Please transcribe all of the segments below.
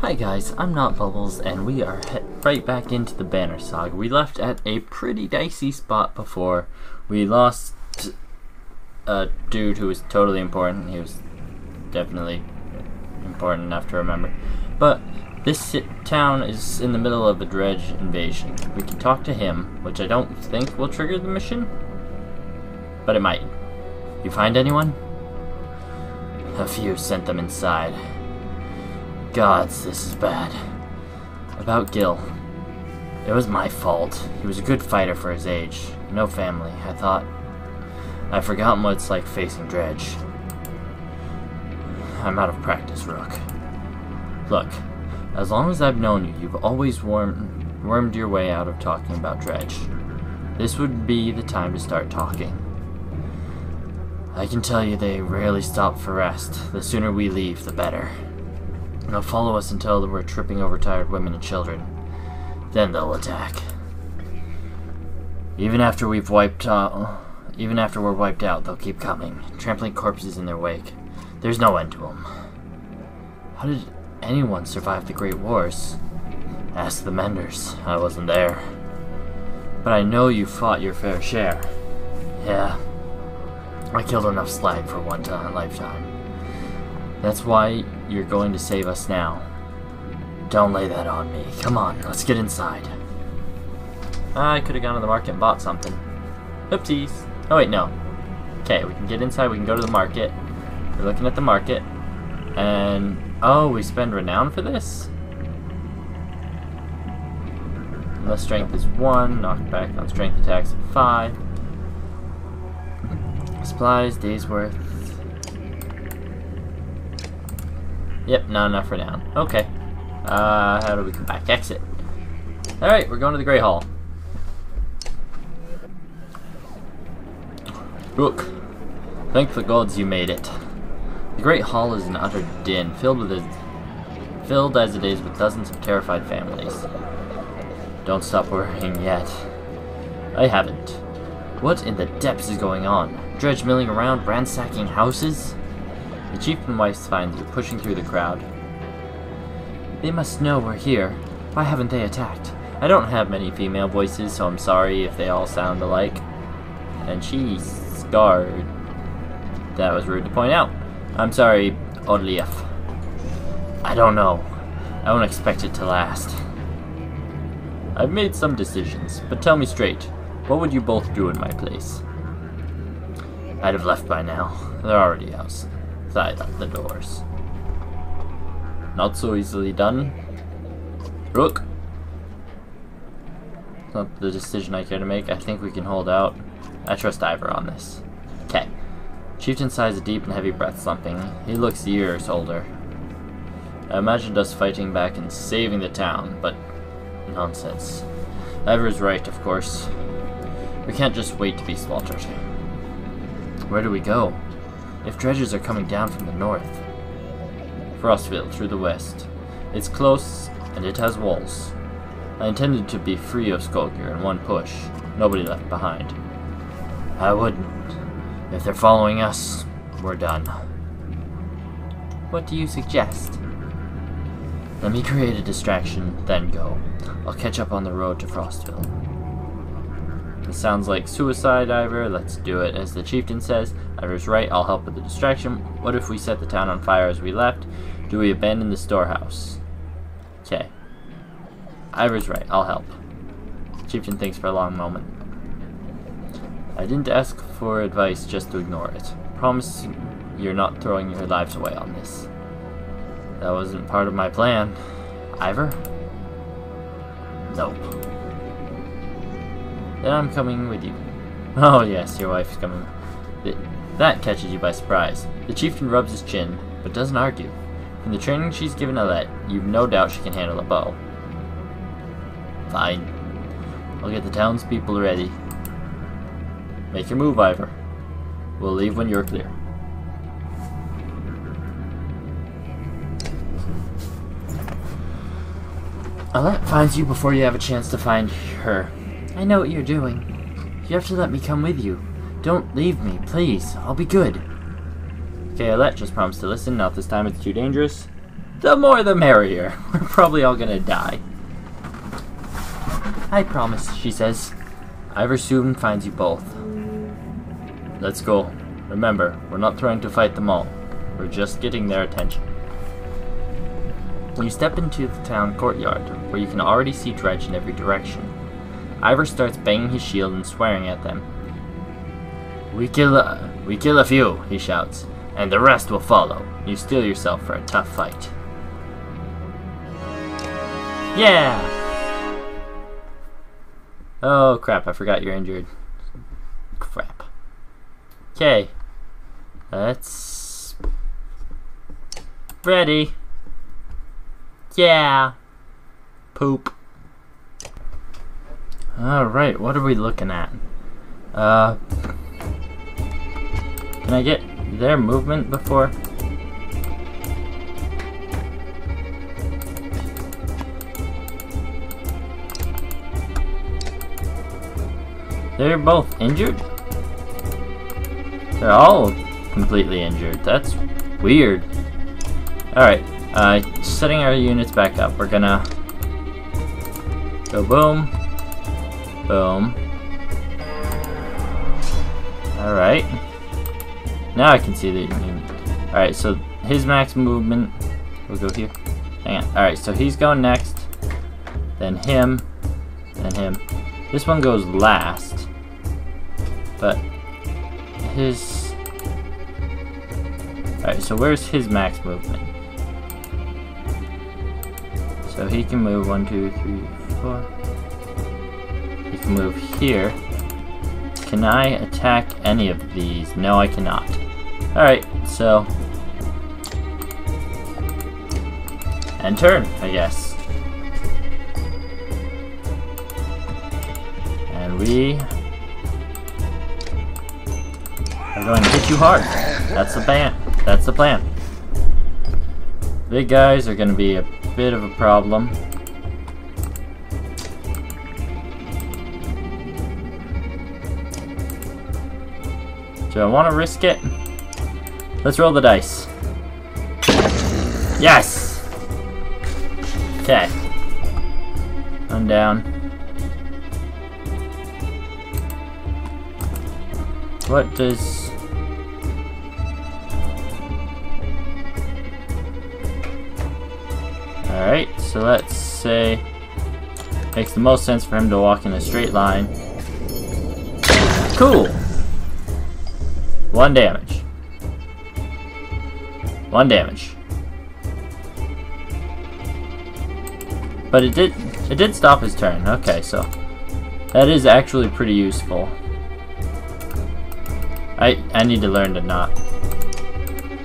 Hi guys, I'm Not Bubbles, and we are right back into the Banner Saga. We left at a pretty dicey spot before. We lost a dude who was totally important. He was definitely important enough to remember. But this town is in the middle of a dredge invasion. We can talk to him, which I don't think will trigger the mission, but it might. You find anyone? A few sent them inside. Gods, this is bad. About Gil. It was my fault. He was a good fighter for his age. No family, I thought. I've forgotten what it's like facing dredge. I'm out of practice, Rook. Look, as long as I've known you, you've always wormed your way out of talking about dredge. This would be the time to start talking. I can tell you they rarely stop for rest. The sooner we leave, the better. They'll follow us until we're tripping over tired women and children. Then they'll attack. Even after we're wiped out, they'll keep coming, trampling corpses in their wake. There's no end to them. How did anyone survive the Great Wars? Ask the Menders. I wasn't there. But I know you fought your fair share. Yeah. I killed enough slag for one lifetime. That's why you're going to save us now. Don't lay that on me. Come on, let's get inside. I could have gone to the market and bought something. Oopsies. Oh wait, no. Okay, we can get inside, we can go to the market. We're looking at the market. And, oh, we spend renown for this? Unless strength is 1, knockback on strength attacks of 5. Supplies, days worth. Yep, not enough renown. Okay. How do we come back? Exit. Alright, we're going to the Great Hall. Look. Thank the gods you made it. The Great Hall is an utter din, filled as it is with dozens of terrified families. Don't stop worrying yet. I haven't. What in the depths is going on? Dredge milling around, ransacking houses? The chieftain wife finds you, pushing through the crowd. They must know we're here. Why haven't they attacked? I don't have many female voices, so I'm sorry if they all sound alike. And she's scarred. That was rude to point out. I'm sorry, Odlief. I don't know. I won't expect it to last. I've made some decisions, but tell me straight. What would you both do in my place? I'd have left by now. They're already outside the doors. Not so easily done. Rook. It's not the decision I care to make. I think we can hold out. I trust Ivor on this. Okay. Chieftain sighs a deep and heavy breath, slumping. He looks years older. I imagined us fighting back and saving the town, but nonsense. Ivor's right, of course. We can't just wait to be slaughtered. Where do we go? If dredges are coming down from the north. Frostville, through the west. It's close, and it has walls. I intended to be free of Skulker in one push. Nobody left behind. I wouldn't. If they're following us, we're done. What do you suggest? Let me create a distraction, then go. I'll catch up on the road to Frostville. This sounds like suicide, Ivor. Let's do it. As the chieftain says, Ivor's right, I'll help with the distraction. What if we set the town on fire as we left? Do we abandon the storehouse? Okay. Ivor's right, I'll help. Chieftain thinks for a long moment. I didn't ask for advice just to ignore it. Promise you're not throwing your lives away on this. That wasn't part of my plan. Ivor? Nope. Then I'm coming with you. Oh yes, your wife's coming. That catches you by surprise. The chieftain rubs his chin, but doesn't argue. From the training she's given Alette, you've no doubt she can handle a bow. Fine. I'll get the townspeople ready. Make your move, Ivor. We'll leave when you're clear. Alette finds you before you have a chance to find her. I know what you're doing. You have to let me come with you. Don't leave me, please. I'll be good. Okay, Alette just promised to listen. Not this time, it's too dangerous. The more the merrier. We're probably all gonna die. I promise, she says. Ivor soon finds you both. Let's go. Remember, we're not trying to fight them all. We're just getting their attention. You step into the town courtyard, where you can already see Dredge in every direction. Ivor starts banging his shield and swearing at them. We kill a few, he shouts, and the rest will follow. You steel yourself for a tough fight. Yeah! Oh crap, I forgot you're injured. Crap. Okay. Let's... Ready. Yeah. Poop. Alright, what are we looking at? Can I get their movement before? They're both injured? They're all completely injured. That's weird. Alright, setting our units back up. We're gonna go boom. Boom. Alright. Now I can see the movement. Alright, so his max movement. We'll go here. Hang on. Alright, so he's going next. Then him. Then him. This one goes last. But his... Alright, so where's his max movement? So he can move 1, 2, 3, 4. He can move here. Can I attack any of these? No, I cannot. Alright, so... End turn, I guess. And we... are going to hit you hard. That's the plan. That's the plan. Big guys are going to be a bit of a problem. Do I want to risk it? Let's roll the dice. Yes! Okay. I'm down. What does... Alright, so let's say... Makes the most sense for him to walk in a straight line. Cool! 1 damage. 1 damage. But it did stop his turn. Okay, so that is actually pretty useful. I need to learn to not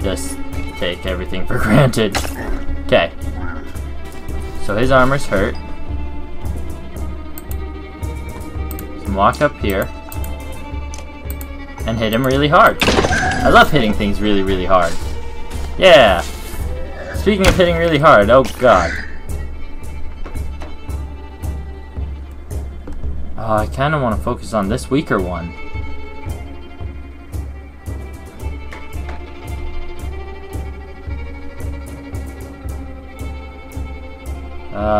just take everything for granted. Okay. So his armor's hurt. So can walk up here and hit him really hard. I love hitting things really, really hard. Yeah! Speaking of hitting really hard, oh god. Oh, I kind of want to focus on this weaker one.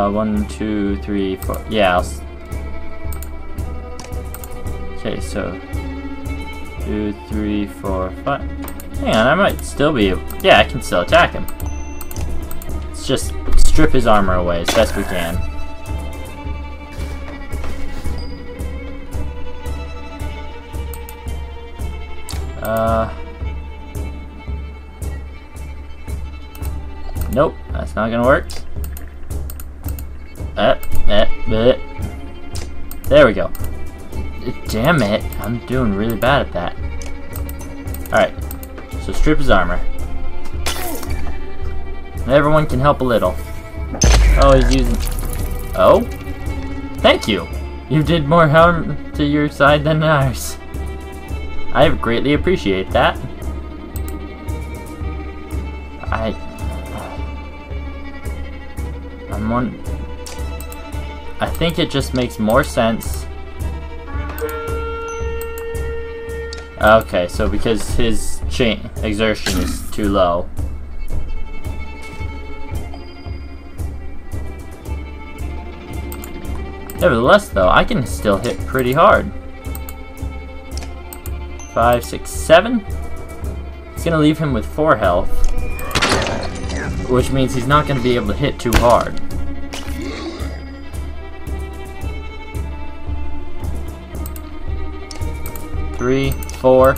One, two, three, four. Yeah, okay, so 2, 3, 4, 5. Hang on, I might still be able... Yeah, I can still attack him. Let's just strip his armor away as best we can. Nope, that's not gonna work. There we go. Damn it, I'm doing really bad at that. Alright, so strip his armor. Everyone can help a little. Oh, he's using... Oh? Thank you! You did more harm to your side than ours. I greatly appreciate that. I think it just makes more sense. Okay, so because his exertion is too low. Nevertheless, though, I can still hit pretty hard. 5, 6, 7. It's gonna leave him with 4 health, which means he's not gonna be able to hit too hard. Three, 4.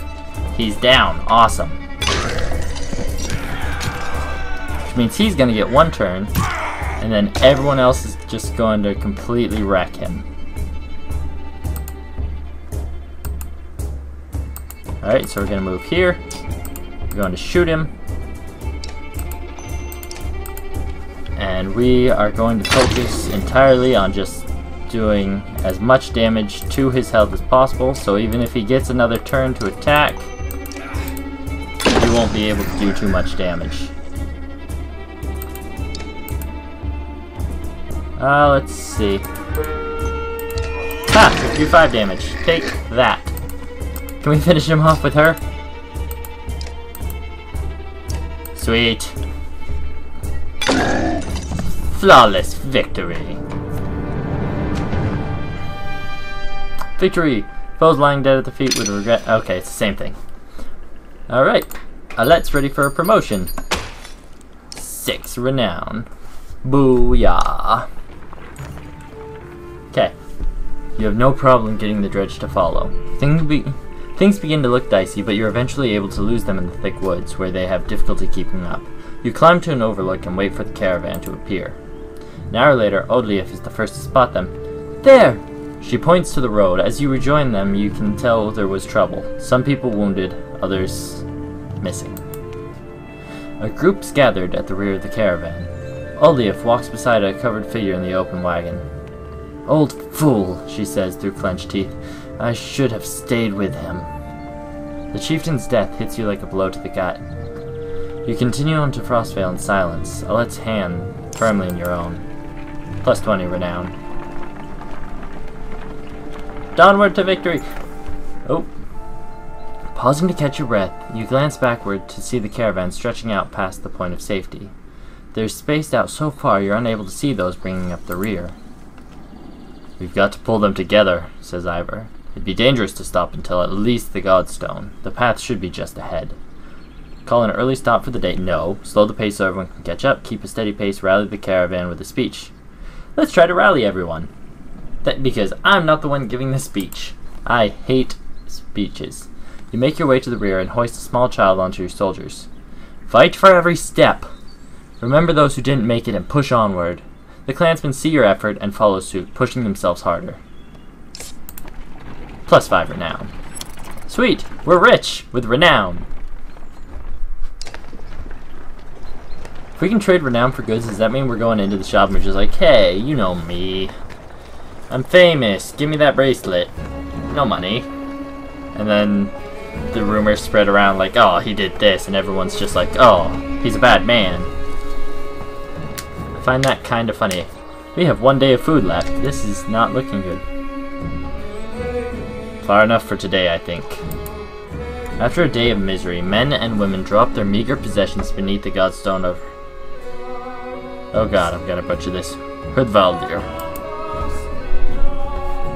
He's down. Awesome. Which means he's gonna get 1 turn, and then everyone else is just going to completely wreck him. Alright, so we're gonna move here. We're going to shoot him. And we are going to focus entirely on just doing as much damage to his health as possible, so even if he gets another turn to attack, he won't be able to do too much damage. Let's see. Ha! Do 5 damage. Take that. Can we finish him off with her? Sweet. Flawless victory. Victory! Foes lying dead at the feet would regret. Okay, it's the same thing. Alright. Alette's ready for a promotion. 6 renown. Booyah. Okay. You have no problem getting the dredge to follow. Things begin to look dicey, but you're eventually able to lose them in the thick woods, where they have difficulty keeping up. You climb to an overlook and wait for the caravan to appear. An hour later, Odlief is the first to spot them. There! She points to the road. As you rejoin them, you can tell there was trouble. Some people wounded, others missing. A group's gathered at the rear of the caravan. Odlief walks beside a covered figure in the open wagon. Old fool, she says through clenched teeth. I should have stayed with him. The chieftain's death hits you like a blow to the gut. You continue on to Frostvale in silence, Alette's hand firmly in your own. Plus 20 renown. Downward to victory! Oh. Pausing to catch your breath, you glance backward to see the caravan stretching out past the point of safety. They're spaced out so far you're unable to see those bringing up the rear. We've got to pull them together, says Ivor. It'd be dangerous to stop until at least the Godstone. The path should be just ahead. Call an early stop for the day. No. Slow the pace so everyone can catch up. Keep a steady pace. Rally the caravan with a speech. Let's try to rally everyone. Because I'm not the one giving the speech. I hate speeches. You make your way to the rear and hoist a small child onto your soldiers. Fight for every step. Remember those who didn't make it and push onward. The clansmen see your effort and follow suit, pushing themselves harder. Plus 5 renown. Sweet! We're rich with renown! If we can trade renown for goods, does that mean we're going into the shop and we're just like, hey, you know me. I'm famous. Give me that bracelet. No money. And then the rumors spread around like, oh, he did this, and everyone's just like, oh, he's a bad man. I find that kind of funny. We have 1 day of food left. This is not looking good. Far enough for today, I think. After a day of misery, men and women drop their meager possessions beneath the Godstone of... Oh god, I'm gonna butcher this. Hrdvaldir.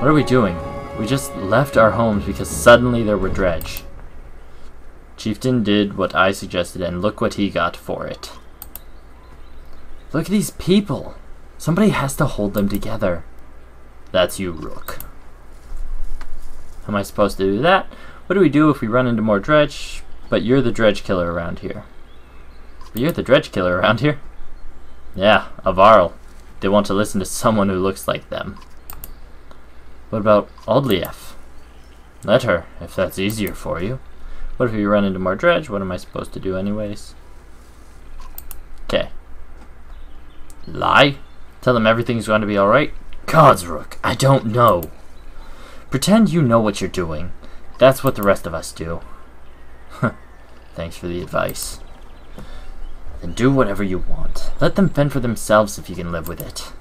What are we doing? We just left our homes because suddenly there were dredge. Chieftain did what I suggested, and look what he got for it. Look at these people! Somebody has to hold them together. That's you, Rook. How am I supposed to do that? What do we do if we run into more dredge? But you're the dredge killer around here. But you're the dredge killer around here? Yeah, Avarl. They want to listen to someone who looks like them. What about Odlief? Let her, if that's easier for you. What if we run into more dredge? What am I supposed to do anyways? Okay. Lie? Tell them everything's going to be alright? Gods, Rook, I don't know. Pretend you know what you're doing. That's what the rest of us do. Thanks for the advice. Then do whatever you want. Let them fend for themselves if you can live with it.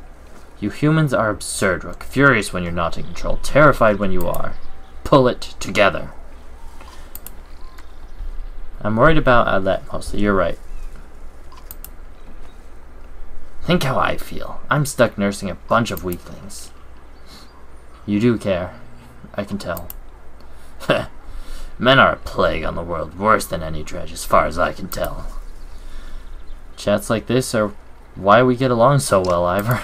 You humans are absurd, Rook. Furious when you're not in control. Terrified when you are. Pull it together. I'm worried about Alette mostly. You're right. Think how I feel. I'm stuck nursing a bunch of weaklings. You do care. I can tell. Men are a plague on the world, worse than any dredge, as far as I can tell. Chats like this are why we get along so well, Ivor.